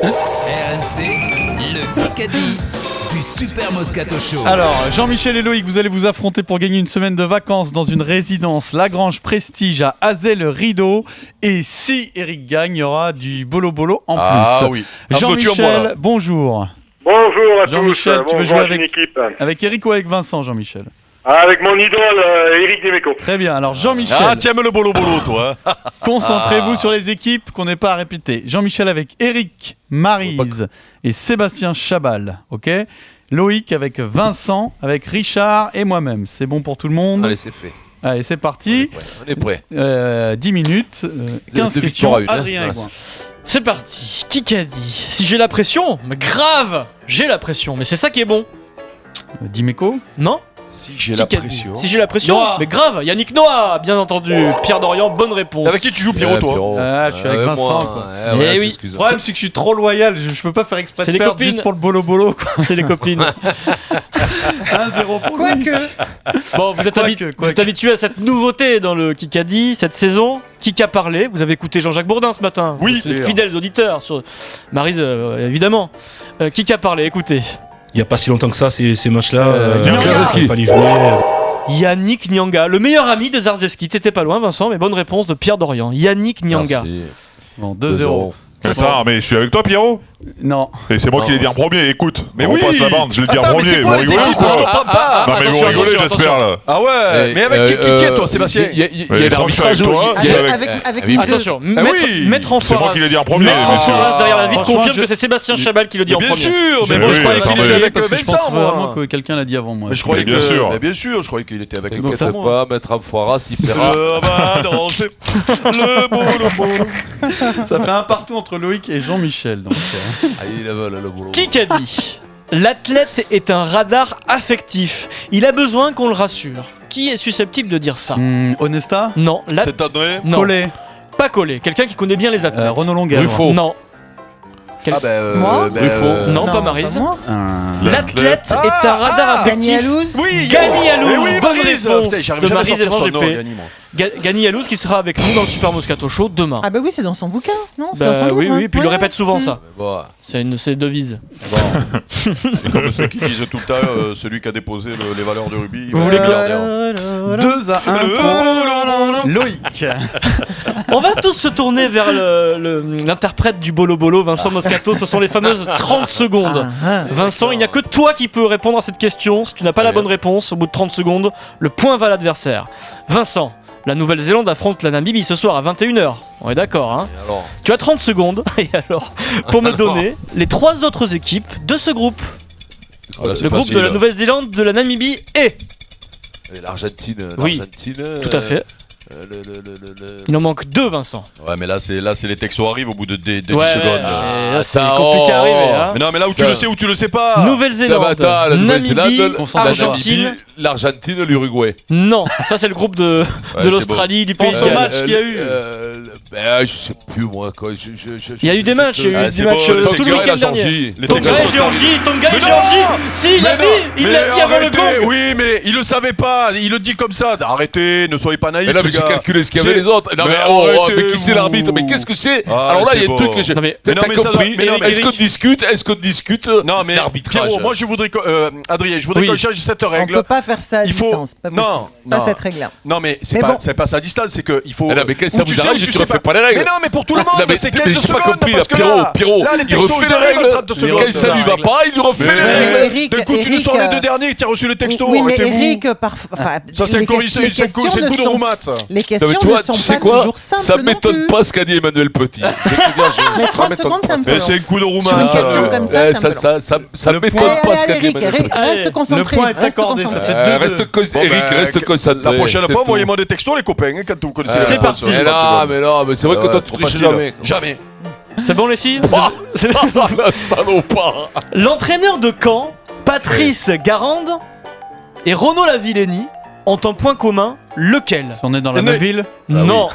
RMC, le Kikadi du Super Moscato Show. Alors, Jean-Michel et Loïc, vous allez vous affronter pour gagner une semaine de vacances dans une résidence Lagrange Prestige à Azay-le-Rideau. Et si Eric gagne, il y aura du bolo-bolo en plus. Ah oui. Jean-Michel, bonjour. Bonjour à Jean-Michel, tous. tu veux Bonjour jouer à toute l'équipe. avec Eric ou avec Vincent, Jean-Michel? Avec mon idole, Eric Dimeco. Très bien, alors Jean-Michel, Ah, tiens, le bolo-bolo, toi. concentrez-vous sur les équipes qu'on n'est pas à répéter. Jean-Michel avec Eric, Maryse et Sébastien Chabal, ok? Loïc avec Vincent, avec Richard et moi-même. C'est bon pour tout le monde? Allez, c'est fait. Allez, c'est parti. On est prêt. 10 minutes, 15 Deux questions. victoires à une, hein. Adrien Voilà. Aigouin. C'est parti. Kikadi. Si j'ai la pression, mais grave, j'ai la pression. Mais c'est ça qui est bon. Dimeco. Non? Si j'ai la Kikadi. pression. Si j'ai la pression, Noah. mais grave. Yannick Noah, bien entendu. Pierre Dorian, bonne réponse. Avec qui tu joues, Pierrot, toi? Ah, je suis avec Vincent, quoi. Eh oui. Le problème, c'est que je suis trop loyal. Je peux pas faire exprès C'est de les perdre copines. juste pour le bolo-bolo, quoi. C'est les copines. 1-0 pour lui. Bon, vous êtes Quoique. habitués à cette nouveauté dans le Kikadi cette saison. Qui a parlé? Vous avez écouté Jean-Jacques Bourdin ce matin. Oui. Vous êtes fidèles auditeurs. Sur Maryse, évidemment. Qui a parlé? Écoutez. Il n'y a pas si longtemps que ça, ces matchs-là. Zarzewski. Pas les jouer. Yannick Nyanga, le meilleur ami de Zarzewski. T'étais pas loin, Vincent, mais bonne réponse de Pierre Dorian. Yannick Nyanga. Bon, 2-0. C'est ça, mais je suis avec toi, Pierrot. Non. Et c'est moi qui l'ai dit en premier, écoute. Mais on oui. passe la bande, je l'ai dit en Attends, mais premier. c'est quoi Vous les rigolez équipes? ou quoi Je comprends pas. Non, mais vous rigolez, j'espère, là. Ah ouais. Mais avec qui tu es, toi, Sébastien? Il y a Mais je crois que je suis avec toi. je suis avec- Avec oui, nous deux. Attention, oui. Maître en C'est moi Foras. qui l'ai dit en premier, Maître en monsieur. Foras derrière la vitre Franchement, confirme je- que c'est Sébastien Chabal qui le dit en Bien premier. sûr, mais Mais moi oui, je croyais qu'il attendez. était avec Parce que je pense Vincent, vraiment moi. que quelqu'un l'a dit avant moi. Mais je croyais Mais bien que. sûr. Mais bien sûr, je croyais qu'il était avec T'inquiète Vincent. pas, Maître Amfoiras, il fera. Va danser le bolo. Ça fait un partout entre Loïc et Jean-Michel. Donc, Ah, il avait le boulot. Qui a dit? L'athlète est un radar affectif. Il a besoin qu'on le rassure. Qui est susceptible de dire ça? Onesta. Non, C'est André. non, Collet. pas collé. Quelqu'un qui connaît bien les athlètes. Renaud Longuet. Ruffo. Non, Ah ben. Moi Ruffo. non, pas pas Maryse. moi. L'athlète est un radar Gagné à affectif. Louz. Oui, Gagny Alouz, Eh oui, bonne Maryse. réponse Putain, j'arrive de jamais à Maryse et sortir Jean son nom, GP. Gagny, moi. Gagny Alouz qui sera avec nous dans le Super Moscato Show demain. Ah bah oui, c'est dans son bouquin, non? C'est dans son Bah livre, oui, hein. oui, puis il le Ouais. répète souvent ça. Bon, C'est une de ses devises. C'est comme ceux qui disent tout le temps celui qui a déposé les valeurs de rubis. Vous voulez que- 2-1 pour Loïc. On va tous se tourner vers l'interprète du Bolo Bolo, Vincent Moscato. Ce sont les fameuses 30 secondes. Vincent, il n'y a que toi qui peux répondre à cette question. Si tu n'as pas la bonne réponse, au bout de 30 secondes, le point va à l'adversaire. Vincent, la Nouvelle-Zélande affronte la Namibie ce soir à 21h. On est d'accord, hein? alors. Tu as 30 secondes, et alors, pour me donner les 3 autres équipes de ce groupe. Le groupe de la Nouvelle-Zélande, de la Namibie et... L'Argentine. Oui, tout à fait. Il en manque 2, Vincent. Ouais, mais là, c'est les textos arrivent au bout de 10 Ouais, secondes. là, c'est Attends, compliqué à arriver. Hein. Mais non, mais là où tu le sais, où tu le sais pas. Nouvelle-Zélande, la Nouvelle-Zélande, Namibie, Argentine, l'Argentine, l'Uruguay. Non, ça c'est le groupe de c'est l'Australie, du Pays de Pense au Galles. match qu'il y a eu. Ben, je sais plus, moi. Quoi. Il y a eu des matchs, il y a eu Ah, des c'est matchs bon, tout le Tonga et week-end la dernier. Les Tonga et Géorgie, Tonga et Géorgie. Si, il l'a dit avant le gong. Oui, mais il le savait pas. Il le dit comme ça. Arrêtez, ne soyez pas naïfs. Mais là, mais les j'ai gars. calculé ce qu'il y avait C'est- les autres. Non, mais, arrêtez, mais qui c'est l'arbitre? Mais qu'est-ce que c'est? Ah, Alors là, il y a c'est un truc bon. que j'ai. Non, mais- Mais T'as non, mais ça compris? doit- mais non, Est-ce qu'on discute? Non, mais l'arbitrage. Pierrot, moi je voudrais Adrien, je voudrais Oui. qu'on change cette On règle. peut pas faire ça à Il faut- distance. Pas Non, possible. Pas non. cette règle-là. Non, mais c'est Mais pas bon. c'est pas ça à distance, c'est que il faut. Ah non, mais quand ça Ou tu vous sais arrange, ou tu sais refais pas. pas les règles. Mais non, mais pour tout le monde, Non, mais c'est mais 15 j'ai secondes. pas compris, là, parce que Pierrot, là, les il textos, refait ils les arrivent règles. 30 secondes. Quand ça lui va pas, il lui refait les Mais règles. Eric, d'un coup, tu nous sors les 2 derniers, tu as reçu les textos. Oui, mais arrêtez-vous. Eric, parfois. Ça, c'est le coup de Roumat, ça. Les Non, questions mais tu vois, ne sont tu sais pas quoi? toujours simples. Ça non m'étonne plus. pas ce qu'a dit Emmanuel Petit. Mais 30 secondes, ça me Mais fait c'est un coup de Sur une Roumat. question comme ça, c'est un peu long. Ça Le m'étonne point- pas ce qu'a Allez, dit Eric, Emmanuel Petit. reste concentré. Le point est reste accordé, ça concentré. fait 2-2. Reste concentré. La prochaine c'est fois, tout. envoyez-moi des textos, les copains, hein, quand vous connaissez C'est la parti. réponse. Mais non, c'est vrai que toi, tu trop triches facile. jamais. Jamais. C'est bon les filles? C'est- La salopard. L'entraîneur de Caen, Patrice Garande et Renaud Lavillenie ont un point commun, lequel? Si on est dans la Mais- même ville, Non,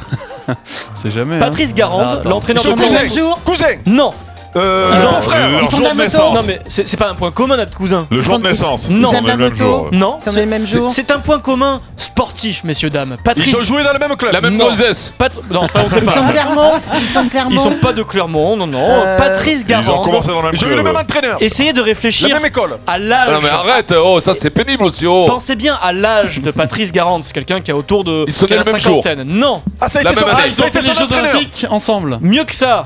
c'est jamais. Patrice Garande, Attends. l'entraîneur Ils de sont Caen. cousins. Cousin. Non, Ils ont- Leur Ils font jour de de la moto. naissance. Non mais c'est pas un point commun notre cousin. Le jour de naissance. Non. Ils aiment On est la le même moto. jour. Non, Ils sont nés le même jour. c'est un point commun sportif, messieurs dames. Patrice. Ils ont joué dans le même club. La même Non. gonzesse. Non, ça on sait Ils sont pas. Clermont. Ils sont Clermont. Ils sont pas de Clermont, non, non. Patrice Ils ont Garand. commencé dans le même Ils ont eu le même club. entraîneur. Essayez de La réfléchir même école. à l'âge. Ah non mais arrête, oh ça c'est pénible aussi, oh. Pensez bien à l'âge de Patrice Garand, c'est quelqu'un qui a autour de Ils sont nés qui a le même cinquantaine. Non, Ah, ça a La été son même année. Ils ont fait les son Jeux entraîneur. Olympiques ensemble. mieux que ça.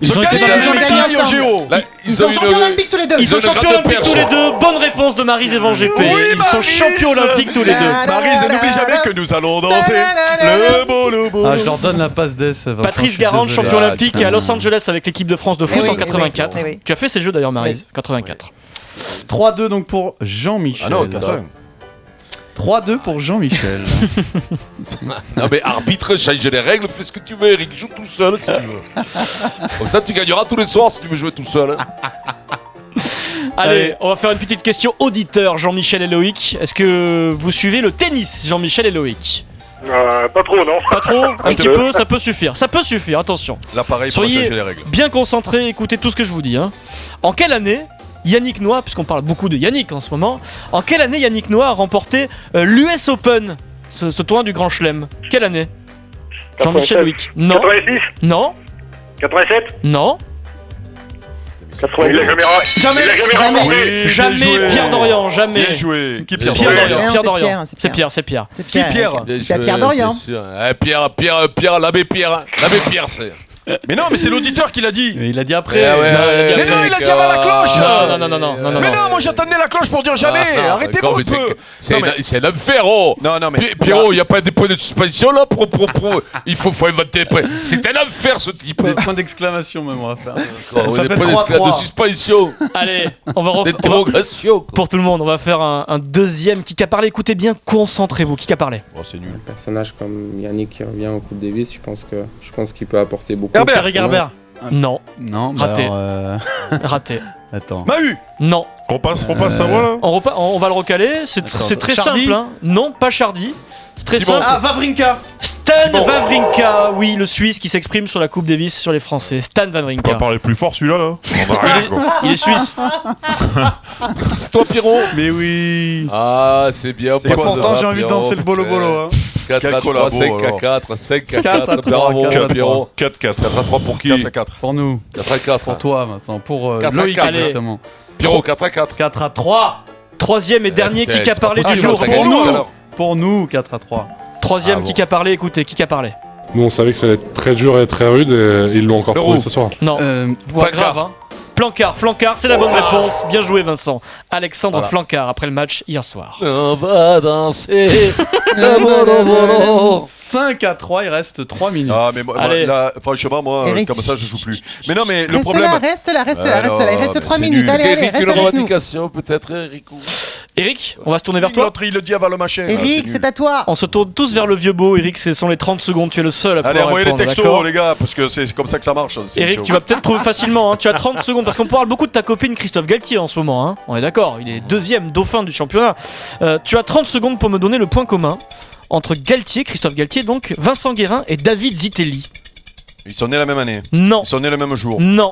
Ils ont été gagné dans la la même médaille au géo. Là, Ils sont champions olympiques tous les deux. Ils sont ont une champions grande olympiques perche. tous les deux. Bonne réponse de Maryse et Van GP. Oui, Ils sont Maryse. champions olympiques tous les deux. Maryse, n'oublie jamais que nous allons danser. Le beau, le beau. Ah, je leur donne la passe d'ess. Vincent, Patrice je suis Garand, désolé. champion Ah, olympique putain. à Los Angeles avec l'équipe de France de foot oui, en oui, 84. oui, oui. Tu as fait ces jeux d'ailleurs, Maryse, 84. 3-2 donc pour Jean-Michel. Ah non, 80. 3-2 pour Jean-Michel. Non mais arbitre, change les règles, fais ce que tu veux, Eric, joue tout seul si tu veux. Comme ça tu gagneras tous les soirs si tu veux jouer tout seul. Allez, on va faire une petite question auditeur, Jean-Michel et Loïc. Est-ce que vous suivez le tennis, Jean-Michel et Loïc? Pas trop, non. Pas trop? Un petit peu, ça peut suffire. Ça peut suffire, attention. L'appareil pour Soyez changer les règles. bien concentrés, écoutez tout ce que je vous dis. Hein. En quelle année Yannick Noah, puisqu'on parle beaucoup de Yannick en ce moment, en quelle année Yannick Noah a remporté l'US Open, ce tournoi du Grand Chelem? Quelle année? Jean-Michel 87. Loïc. Non, 86, non, 87, non, 80. Il l'a jamais Jamais. remporté. Oui, jamais bien joué. Pierre Dorian, jamais. Bien joué. Qui Pierre Pierre Ouais. Dorian, Non, Pierre c'est Dorian. Pierre, c'est C'est Pierre, c'est Pierre. C'est Qui Pierre Pierre Dorian. Bien sûr. Pierre, l'abbé Pierre, l'abbé Pierre c'est. Mais non, mais c'est l'auditeur qui l'a dit. Et il a dit après. il a dit Mais non, il a dit avant la cloche. Non. Mais non, moi j'attendais la cloche pour dire jamais. Arrêtez-vous un peu. Non, mais- C'est un enfer, oh. Non, non, mais. Pierrot, il n'y a pas des points de suspension là pour. Il faut inventer des points. C'est un enfer ce type. Des points d'exclamation même, on va faire. Des Ça fait points 3-3. de suspension, Allez, on va refaire. d'interrogation. quoi. Pour tout le monde, on va faire un deuxième qui a parlé. Écoutez bien, concentrez-vous. Qui a parlé? Oh, c'est nul. Un personnage comme Yannick qui revient au Coupe Davis, je pense qu'il peut apporter beaucoup. Herbert. Eric Herbert. Non, Non, bah Raté. alors, raté. Attends. Mahu. Non. On passe sa voix là. On va le recaler. C'est très Chardy. simple. Hein. Non, pas Chardy. C'est très Simon. simple. Ah, Wawrinka. Stan Wawrinka, oui, le Suisse qui s'exprime sur la Coupe Davis sur les Français. Stan On va Wawrinka. parler plus fort celui-là là. On va rien quoi. Il est suisse. C'est toi, Pierrot. Mais oui. Ah, c'est bien. C'est quoi, ça Pourtant, j'ai envie de danser le bolo bolo. Hein. 4 Quel à 3, collabo, 5 à alors. 4, 5 à 4 à 4. 3, Bravo, 4 à 3. Pierrot. 4-4. 4 à 3 pour qui 4 à 4. Pour nous. 4 à 4. Pour toi, Vincent. Pour 4 à Loïc, 4. exactement. Pierrot, 4 à 4. 4 à 3. Troisième et dernier putain, qui a c'est pas parlé du possible, jour. t'as Pour gagné nous. tout à l'heure. Pour nous, 4 à 3. Troisième Ah bon. qui a parlé. Écoutez, qui a parlé? Nous, on savait que ça allait être très dur et très rude et ils l'ont encore Euro. prouvé ce soir. Non. Voix Plancard. grave, hein. Plancard, c'est la bonne réponse. Bien joué, Vincent. Alexandre Voilà. Plancard après le match hier soir. On va danser. Le bolo bolo. 5 à 3, il reste 3 minutes. Ah, mais moi, Allez. là, franchement, moi, Eric. comme ça, je joue plus. Mais non, mais le Reste problème. là, reste là. Il reste mais 3 c'est minutes. nul. Allez, Eric, reste une avec nous. revendication peut-être, Eric. Eric, on va se tourner vers toi. L'autre, il le dit avant le machin. là, Eric, nul. c'est à toi. On se tourne tous vers le vieux beau. Eric, ce sont les 30 secondes. Tu es le seul à Allez, pouvoir envoyez les répondre, textos, d'accord les gars, parce que c'est comme ça que ça marche. c'est Eric, chaud. tu vas peut-être trouver facilement. Hein. Tu as 30 secondes parce qu'on parle beaucoup de ta copine Christophe Galtier en ce moment. Hein. On est d'accord, il est deuxième dauphin du championnat. Tu as 30 secondes pour me donner le point commun entre Galtier, Christophe Galtier, donc Vincent Guérin et David Zitelli. Ils sont nés la même année. Non, Ils sont nés le même jour. non.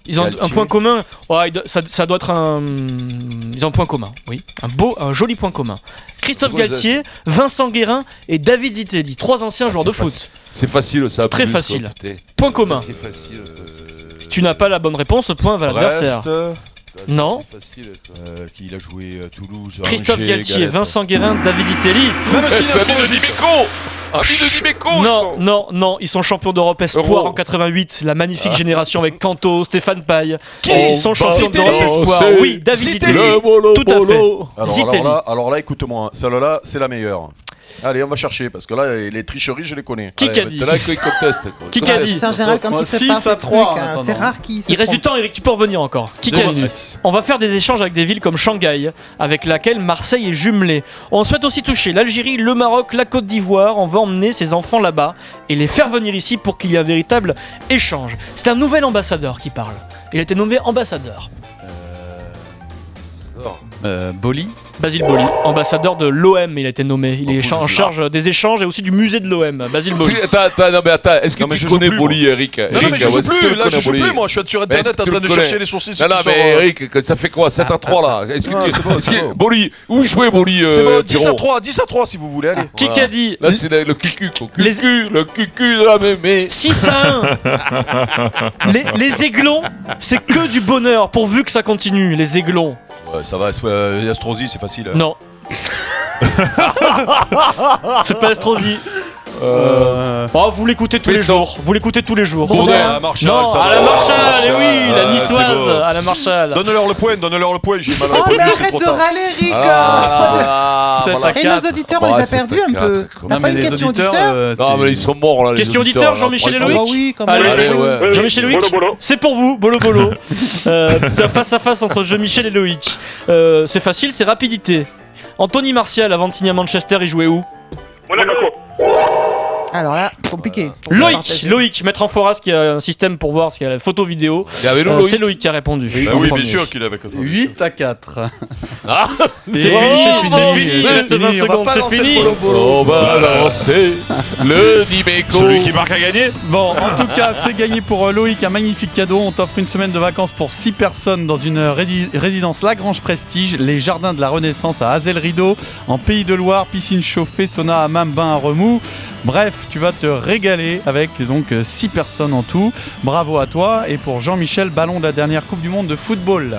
Ils ont Galtier. un point commun. Ouais, ça doit être un. Ils ont un point commun. Oui, un joli point commun. Christophe Grosse Galtier, Vincent Guérin et David Zitelli, trois anciens joueurs de c'est foot. facile. C'est facile ça. C'est très plus, quoi, facile. putain. Point commun. C'est facile. Si tu n'as pas la bonne réponse, le point va à l'adversaire. Brest, Non. C'est facile. qui il a joué Toulouse. Christophe Angers, Galtier, Galette. Vincent Guérin, David Zitelli. C'est ami de Dimeco. Ami de Dimeco. Non, ils sont champions d'Europe Espoir Euro. en 88, la magnifique génération avec Canto, Stéphane Paille. Qui Ils sont champions Zitelli. d'Europe Espoir. C'est Oui, David Zitelli. Zitelli. Tout à fait. Zitelli. Alors là, écoute-moi, celle-là, c'est la meilleure. Allez, on va chercher, parce que là, les tricheries, je les connais. Qui qu'a dit C'est là qu'il conteste. quoi. Qui qu'a dit C'est en général quand Moi, il prépare 6 à ses 3 trucs, en hein, attendant. c'est rare qu'il se Il reste du trompe. temps, Eric, tu peux revenir encore. Qui qu'a dit On va faire des échanges avec des villes comme Shanghai, avec laquelle Marseille est jumelée. On souhaite aussi toucher l'Algérie, le Maroc, la Côte d'Ivoire. On va emmener ses enfants là-bas et les faire venir ici pour qu'il y ait un véritable échange. C'est un nouvel ambassadeur qui parle. Il a été nommé ambassadeur. Boli. Basile Boli, ambassadeur de l'OM, il a été nommé. Il est en charge des échanges et aussi du musée de l'OM. Basile Boli. Non mais attends, est-ce que Non, mais tu je connais joue plus, Boli, Eric? Non, mais je joue plus, là je joue plus, moi je suis sur internet en train de chercher les sourcils. Non, mais Eric, ça fait quoi 7-3 là? Est-ce que Boli, où jouait Boli? C'est bon, 10-3 si vous voulez, allez. Qui qu'a dit Là c'est le cucu, le cucu de la mémé. 6-1. Les aiglons, c'est que du bonheur pourvu que ça continue, les aiglons. Ouais, ça va, Astrosi, c'est facile. Non. C'est pas Estrosi. Oh, vous l'écoutez tous les jours. Vous l'écoutez tous les jours. À Marshall, Non, ça à va. la Marshall, eh oui, la c'est niçoise, beau. à la Marshall. Donne-leur le point, j'ai mal Oh, mais répondu, c'est arrête trop de tard. râler, Rick. Sept à Et quatre. nos auditeurs, on les a perdus un peu. T'as Non, pas mais une les question auditeurs. auditeur Non mais ils sont morts là. les Question auditeurs, auditeur, là. Jean-Michel et Ah Loïc. bah oui, quand Allez, même. Allez, ouais. Jean-Michel et Loïc, Bolo, bolo. c'est pour vous, Bolo Bolo. C'est un face-à-face entre Jean-Michel et Loïc. C'est facile, c'est rapidité. Anthony Martial, avant de signer à Manchester, il jouait où? Monaco. Alors là, compliqué. Loïc, maître Enforas qui a un système pour voir ce qu'il y a la photo vidéo. Il y avait nous, Loïc. C'est Loïc qui a répondu. Bah En oui, premier. bien sûr qu'il avait 8-4. Ah, C'est fini, il reste 20 secondes, c'est fini. on va lancer le Dimeco. Celui qui marque a gagné. Bon, en tout cas, c'est gagné pour Loïc, un magnifique cadeau. On t'offre une semaine de vacances pour 6 personnes dans une résidence Lagrange Prestige, les jardins de la Renaissance à Azel-Rideau, en Pays de Loire, piscine chauffée, sauna, hammam, bain à remous. Bref, tu vas te régaler avec donc 6 personnes en tout. Bravo à toi. Et pour Jean-Michel, ballon de la dernière Coupe du Monde de football.